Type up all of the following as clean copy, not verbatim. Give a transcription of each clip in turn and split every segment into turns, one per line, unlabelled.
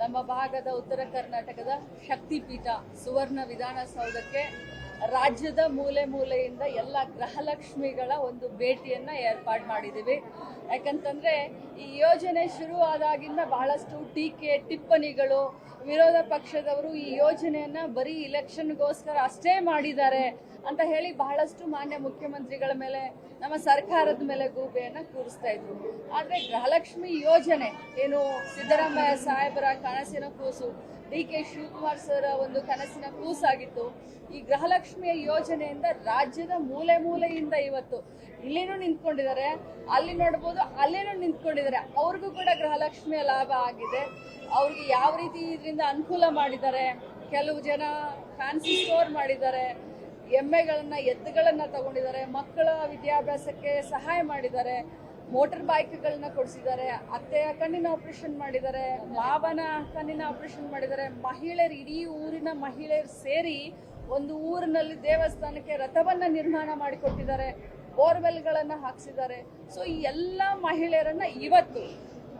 ನಮ್ಮ ಭಾಗದ ಉತ್ತರ ಕರ್ನಾಟಕದ ಶಕ್ತಿಪೀಠ ಸುವರ್ಣ ವಿಧಾನಸೌಧಕ್ಕೆ ರಾಜ್ಯದ ಮೂಲೆ ಮೂಲೆಯಿಂದ ಎಲ್ಲ ಗೃಹಲಕ್ಷ್ಮಿಗಳ ಒಂದು ಭೇಟಿಯನ್ನ ಏರ್ಪಾಡು ಮಾಡಿದ್ದೀವಿ. ಯಾಕಂತಂದ್ರೆ ಈ ಯೋಜನೆ ಶುರು ಆದಾಗಿಂದ ಬಹಳಷ್ಟು ಟೀಕೆ ಟಿಪ್ಪಣಿಗಳು, ವಿರೋಧ ಪಕ್ಷದವರು ಈ ಯೋಜನೆಯನ್ನ ಬರೀ ಇಲೆಕ್ಷನ್ಗೋಸ್ಕರ ಅಷ್ಟೇ ಮಾಡಿದ್ದಾರೆ ಅಂತ ಹೇಳಿ ಬಹಳಷ್ಟು ಮಾನ್ಯ ಮುಖ್ಯಮಂತ್ರಿಗಳ ಮೇಲೆ, ನಮ್ಮ ಸರ್ಕಾರದ ಮೇಲೆ ಗೂಬೆಯನ್ನ ಕೂರಿಸ್ತಾ ಇದ್ರು. ಆದ್ರೆ ಗೃಹಲಕ್ಷ್ಮಿ ಯೋಜನೆ ಏನು ಸಿದ್ದರಾಮಯ್ಯ ಸಾಹೇಬರ ಕನಸಿನ ಕೂಸು, ಡಿ.ಕೆ. ಶಿವಕುಮಾರ್ ಸರ್ ಒಂದು ಕನಸಿನ ಕೂಸಾಗಿತ್ತು. ಈ ಗೃಹಲಕ್ಷ್ಮಿಯ ಯೋಜನೆಯಿಂದ ರಾಜ್ಯದ ಮೂಲೆ ಮೂಲೆಯಿಂದ ಇವತ್ತು ಇಲ್ಲಿನೂ ನಿಂತ್ಕೊಂಡಿದ್ದಾರೆ, ಅಲ್ಲಿ ನೋಡ್ಬೋದು, ಅಲ್ಲೇನೂ ನಿಂತ್ಕೊಂಡಿದ್ದಾರೆ. ಅವ್ರಿಗೂ ಕೂಡ ಗೃಹಲಕ್ಷ್ಮಿಯ ಲಾಭ ಆಗಿದೆ. ಅವ್ರಿಗೆ ಯಾವ ರೀತಿ ಇದರಿಂದ ಅನುಕೂಲ ಮಾಡಿದ್ದಾರೆ, ಕೆಲವು ಜನ ಫ್ಯಾನ್ಸಿ ಸ್ಟೋರ್ ಮಾಡಿದ್ದಾರೆ, ಎಮ್ಮೆಗಳನ್ನ ಎತ್ತುಗಳನ್ನ ತಗೊಂಡಿದ್ದಾರೆ, ಮಕ್ಕಳ ವಿದ್ಯಾಭ್ಯಾಸಕ್ಕೆ ಸಹಾಯ ಮಾಡಿದ್ದಾರೆ, ಮೋಟರ್ ಬೈಕ್ಗಳನ್ನ ಕೊಡಿಸಿದ್ದಾರೆ, ಅತ್ತೆಯ ಕಣ್ಣಿನ ಆಪರೇಷನ್ ಮಾಡಿದ್ದಾರೆ, ಮಾವನ ಕಣ್ಣಿನ ಆಪರೇಷನ್ ಮಾಡಿದ್ದಾರೆ. ಮಹಿಳೆಯರು, ಇಡೀ ಊರಿನ ಮಹಿಳೆಯರು ಸೇರಿ ಒಂದು ಊರಿನಲ್ಲಿ ದೇವಸ್ಥಾನಕ್ಕೆ ರಥವನ್ನ ನಿರ್ಮಾಣ ಮಾಡಿಕೊಟ್ಟಿದ್ದಾರೆ, ಬೋರ್ವೆಲ್ಗಳನ್ನ ಹಾಕ್ಸಿದ್ದಾರೆ. ಸೊ ಈ ಎಲ್ಲ ಮಹಿಳೆಯರನ್ನ ಇವತ್ತು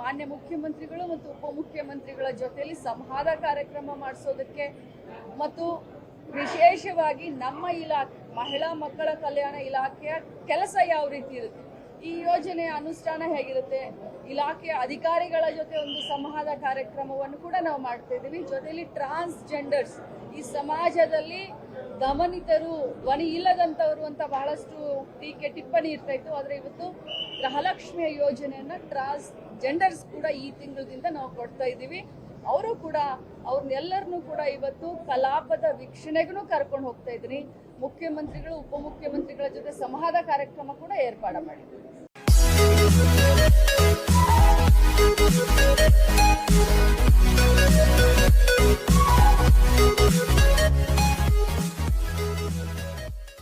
ಮಾನ್ಯ ಮುಖ್ಯಮಂತ್ರಿಗಳು ಮತ್ತು ಉಪಮುಖ್ಯಮಂತ್ರಿಗಳ ಜೊತೆಯಲ್ಲಿ ಸಂವಾದ ಕಾರ್ಯಕ್ರಮ ಮಾಡಿಸೋದಕ್ಕೆ ಮತ್ತು ವಿಶೇಷವಾಗಿ ನಮ್ಮ ಇಲಾಖೆ ಮಹಿಳಾ ಮಕ್ಕಳ ಕಲ್ಯಾಣ ಇಲಾಖೆಯ ಕೆಲಸ ಯಾವ ರೀತಿ ಇರುತ್ತೆ, ಈ ಯೋಜನೆಯ ಅನುಷ್ಠಾನ ಹೇಗಿರುತ್ತೆ, ಇಲಾಖೆಯ ಅಧಿಕಾರಿಗಳ ಜೊತೆ ಒಂದು ಸಂವಾದ ಕಾರ್ಯಕ್ರಮವನ್ನು ಕೂಡ ನಾವು ಮಾಡ್ತಾ ಇದ್ದೀವಿ. ಜೊತೆಯಲ್ಲಿ ಟ್ರಾನ್ಸ್ಜೆಂಡರ್ಸ್, ಈ ಸಮಾಜದಲ್ಲಿ ದಮನಿತರು, ಧ್ವನಿ ಇಲ್ಲದಂತವರು ಅಂತ ಬಹಳಷ್ಟು ಟೀಕೆ ಟಿಪ್ಪಣಿ ಇರ್ತಾ ಇತ್ತು. ಆದ್ರೆ ಇವತ್ತು ಗೃಹಲಕ್ಷ್ಮಿಯ ಯೋಜನೆಯನ್ನ ಟ್ರಾನ್ಸ್ಜೆಂಡರ್ಸ್ ಕೂಡ ಈ ತಿಂಗಳದಿಂದ ನಾವು ಕೊಡ್ತಾ ಇದ್ದೀವಿ. ಅವರು ಕೂಡ ಅವ್ರನ್ನೆಲ್ಲರನ್ನೂ ಕೂಡ ಇವತ್ತು ಕಲಾಪದ ವೀಕ್ಷಣೆಗೂ ಕರ್ಕೊಂಡು ಹೋಗ್ತಾ ಇದ್ದೀನಿ. ಮುಖ್ಯಮಂತ್ರಿಗಳು ಉಪಮುಖ್ಯಮಂತ್ರಿಗಳ ಜೊತೆ ಸಂವಾದ ಕಾರ್ಯಕ್ರಮ ಕೂಡ ಏರ್ಪಾಡು ಮಾಡಿದ್ರು.